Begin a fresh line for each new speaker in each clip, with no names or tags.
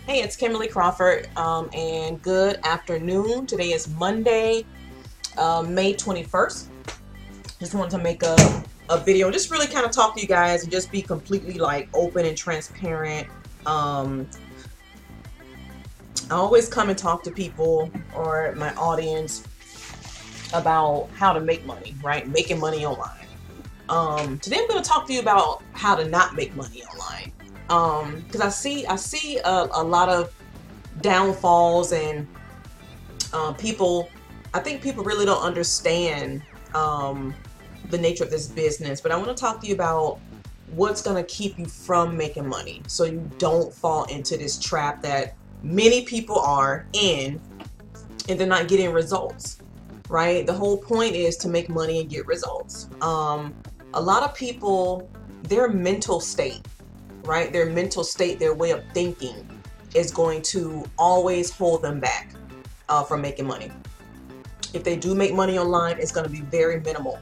Hey, it's Kimberly Crawford, and good afternoon. Today is Monday, May 21st. Just wanted to make a video, just really kind of talk to you guys and just be completely like open and transparent. I always come and talk to people or my audience about how to make money, right? Making money online. Today I'm going to talk to you about how to not make money online. Because I see a lot of downfalls and people. I think people really don't understand the nature of this business. But I want to talk to you about what's going to keep you from making money, so you don't fall into this trap that many people are in, and they're not getting results. Right? The whole point is to make money and get results. A lot of people, their mental state, right? Their mental state, their way of thinking is going to always hold them back from making money. If they do make money online, it's going to be very minimal.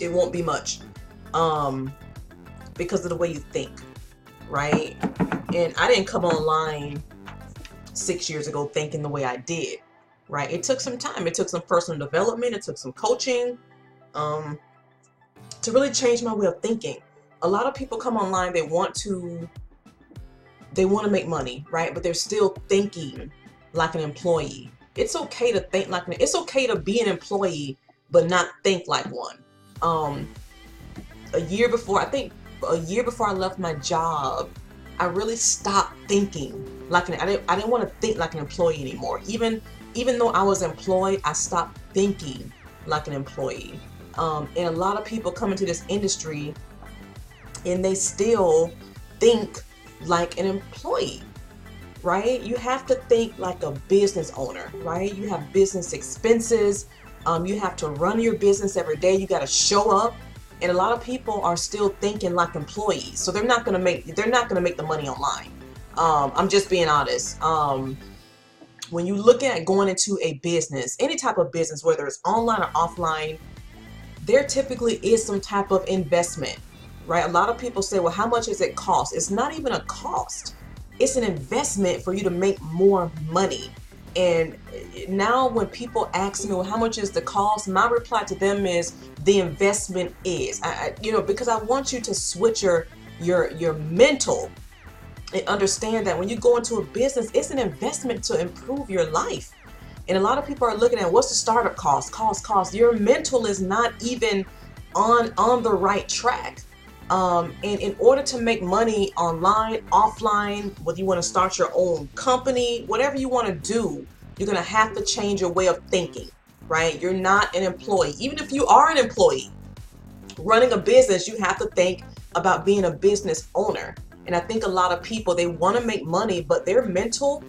It won't be much because of the way you think, right? And I didn't come online 6 years ago thinking the way I did, right? It took some time. It took some personal development. It took some coaching to really change my way of thinking. A lot of people come online, they want to make money, right? But they're still thinking like an employee. It's okay to think like it's okay to be an employee, but not think like one. A year before I left my job, I really stopped thinking like I didn't want to think like an employee anymore. Even though I was employed, I stopped thinking like an employee. And a lot of people come into this industry and they still think like an employee, right? You have to think like a business owner, right? You have business expenses. You have to run your business every day. You got to show up. And a lot of people are still thinking like employees. So they're not going to make the money online. I'm just being honest. When you look at going into a business, any type of business, whether it's online or offline, there typically is some type of investment, right? A lot of people say, well, how much does it cost? It's not even a cost. It's an investment for you to make more money. And now when people ask me, well, how much is the cost? My reply to them is the investment is, because I want you to switch your mental and understand that when you go into a business, it's an investment to improve your life. And a lot of people are looking at what's the startup cost. Your mental is not even on the right track. And in order to make money online, offline, whether you want to start your own company, whatever you want to do, you're going to have to change your way of thinking, right? You're not an employee. Even if you are an employee running a business, you have to think about being a business owner. And I think a lot of people, they want to make money, but their mental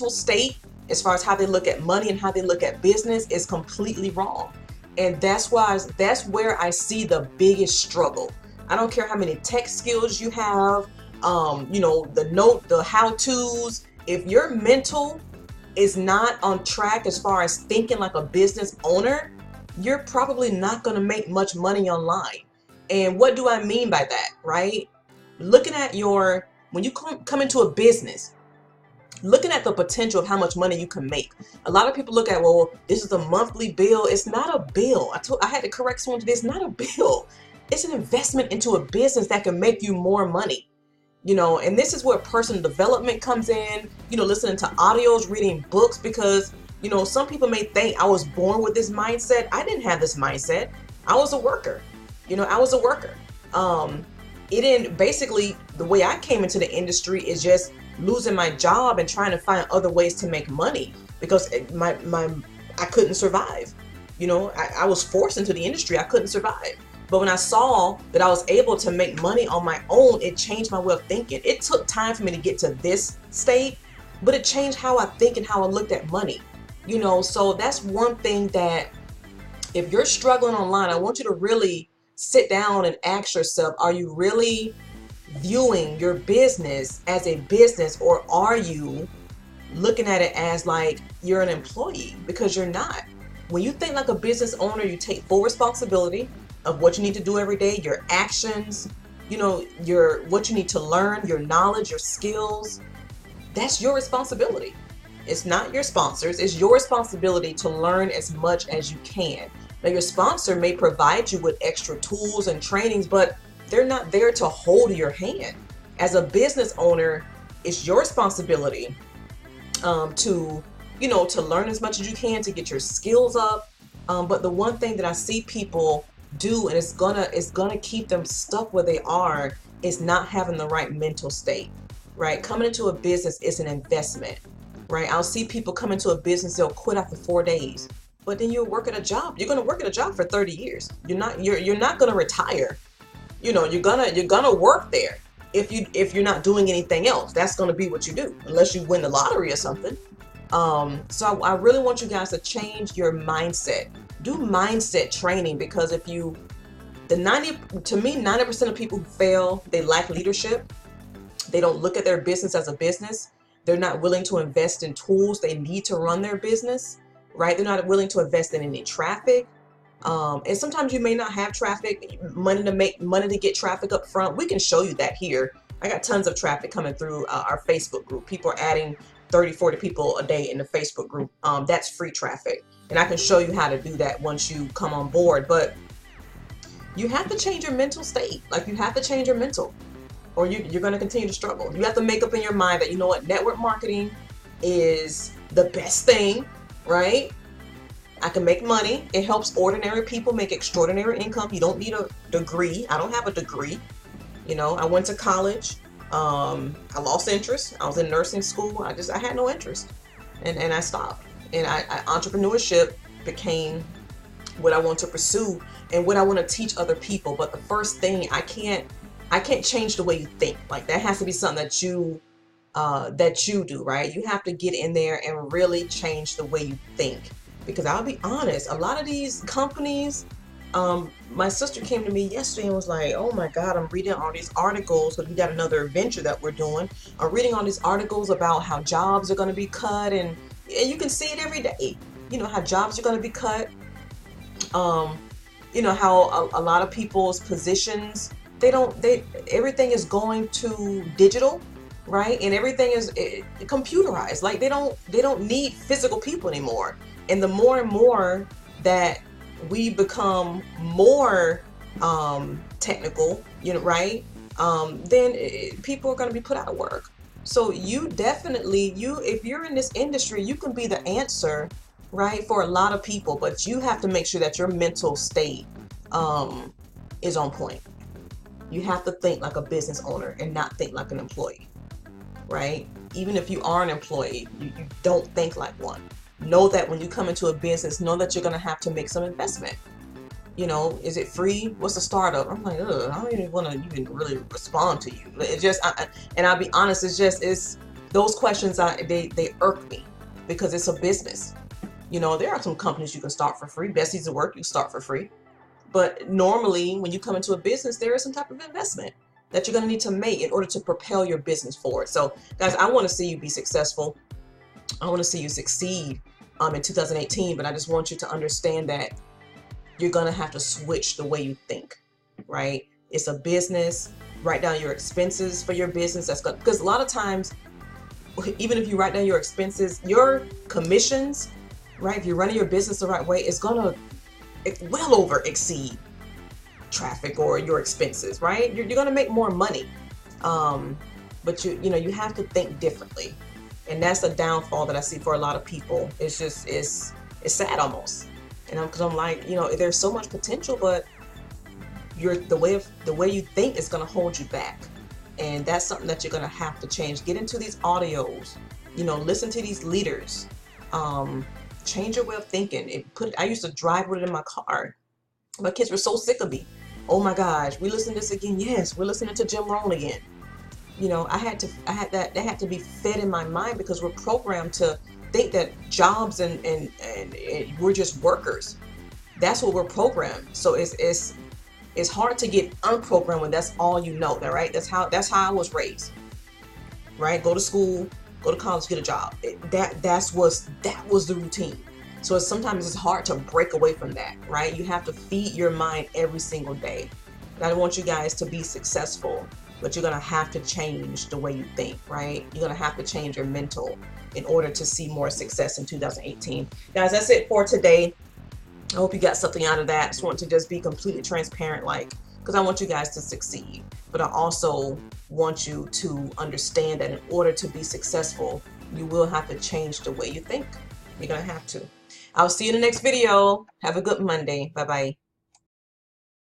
state, as far as how they look at money and how they look at business, is completely wrong. And that's where I see the biggest struggle. I don't care how many tech skills you have, the how-tos. If your mental is not on track as far as thinking like a business owner, you're probably not going to make much money online. And what do I mean by that, right? Looking at when you come into a business, looking at the potential of how much money you can make. A lot of people look at, well, this is a monthly bill. It's not a bill. I had to correct someone today. It's not a bill. It's an investment into a business that can make you more money. And this is where personal development comes in, listening to audios, reading books, because, some people may think I was born with this mindset. I didn't have this mindset. I was a worker. I was a worker. It didn't, basically, the way I came into the industry is just losing my job and trying to find other ways to make money, because I couldn't survive. I was forced into the industry. I couldn't survive. But when I saw that I was able to make money on my own, it changed my way of thinking. It took time for me to get to this state, but it changed how I think and how I looked at money. So that's one thing that, if you're struggling online, I want you to really sit down and ask yourself, are you really viewing your business as a business, or are you looking at it as like you're an employee? Because you're not. When you think like a business owner, you take full responsibility of what you need to do every day, your actions, you know, your what you need to learn, your knowledge, your skills, that's your responsibility. It's not your sponsors. It's your responsibility to learn as much as you can. Now, your sponsor may provide you with extra tools and trainings, but they're not there to hold your hand. As a business owner, it's your responsibility to, you know, to learn as much as you can, to get your skills up. But the one thing that I see people do, and it's gonna keep them stuck where they are, is not having the right mental state. Right? Coming into a business is an investment. Right? I'll see people come into a business, they'll quit after 4 days. But then you'll work at a job. You're gonna work at a job for 30 years. You're not gonna retire. You know, you're gonna work there. If you're not doing anything else, that's gonna be what you do, unless you win the lottery or something. So I really want you guys to change your mindset. Do mindset training, because if you, the 90% of people who fail, they lack leadership. They don't look at their business as a business. They're not willing to invest in tools they need to run their business, right? They're not willing to invest in any traffic. And sometimes you may not have traffic, money to get traffic up front. We can show you that here. I got tons of traffic coming through our Facebook group. People are adding 30, 40 people a day in the Facebook group. That's free traffic. And I can show you how to do that once you come on board. But you have to change your mental state. Like, you have to change your mental, or you're going to continue to struggle. You have to make up in your mind that, you know what, network marketing is the best thing, right? I can make money. It helps ordinary people make extraordinary income. You don't need a degree. I don't have a degree. You know, I went to college. I lost interest. I was in nursing school. I had no interest, and I stopped. And entrepreneurship became what I want to pursue and what I want to teach other people. But the first thing, I can't change the way you think. Like, that has to be something that you do, right? You have to get in there and really change the way you think. Because I'll be honest, a lot of these companies, my sister came to me yesterday and was like, oh my God, I'm reading all these articles, because we got another venture that we're doing. I'm reading all these articles about how jobs are going to be cut, and you can see it every day. You know, how jobs are going to be cut. You know, how a lot of people's positions, everything is going to digital, right? And everything is computerized. Like, they don't need physical people anymore. And the more and more that we become more technical, you know, right? Then people are going to be put out of work. So you definitely, if you're in this industry, you can be the answer, right, for a lot of people. But you have to make sure that your mental state is on point. You have to think like a business owner and not think like an employee, right? Even if you are an employee, you don't think like one. Know that when you come into a business, know that you're going to have to make some investment. You know, is it free? What's the startup? I'm like, ugh, I don't even want to even really respond to you. It's just, and I'll be honest, it's those questions, they irk me, because it's a business. You know, there are some companies you can start for free. Bessie's at Work, you start for free. But normally, when you come into a business, there is some type of investment that you're going to need to make in order to propel your business forward. So, guys, I want to see you be successful. I want to see you succeed in 2018, but I just want you to understand that you're going to have to switch the way you think, right? It's a business. Write down your expenses for your business. Because a lot of times, even if you write down your expenses, your commissions, right? If you're running your business the right way, it's going to well over exceed traffic or your expenses, right? You're going to make more money. But you have to think differently. And that's a downfall that I see for a lot of people. It's just, it's sad almost. And because I'm like, there's so much potential, but the way you think is going to hold you back. And that's something that you're going to have to change. Get into these audios, listen to these leaders, change your way of thinking. I used to drive with it in my car. My kids were so sick of me. Oh my gosh, we listen to this again. Yes, we're listening to Jim Rohn again. That had to be fed in my mind, because we're programmed to think that jobs and we're just workers. That's what we're programmed. So it's hard to get unprogrammed when that's all you know. Right? That's how I was raised. Right? Go to school, go to college, get a job. That was the routine. So sometimes it's hard to break away from that. Right? You have to feed your mind every single day. I want you guys to be successful, but you're going to have to change the way you think, right? You're going to have to change your mental in order to see more success in 2018. Guys, that's it for today. I hope you got something out of that. I just want to just be completely transparent, because I want you guys to succeed. But I also want you to understand that in order to be successful, you will have to change the way you think. You're going to have to. I'll see you in the next video. Have a good Monday. Bye-bye.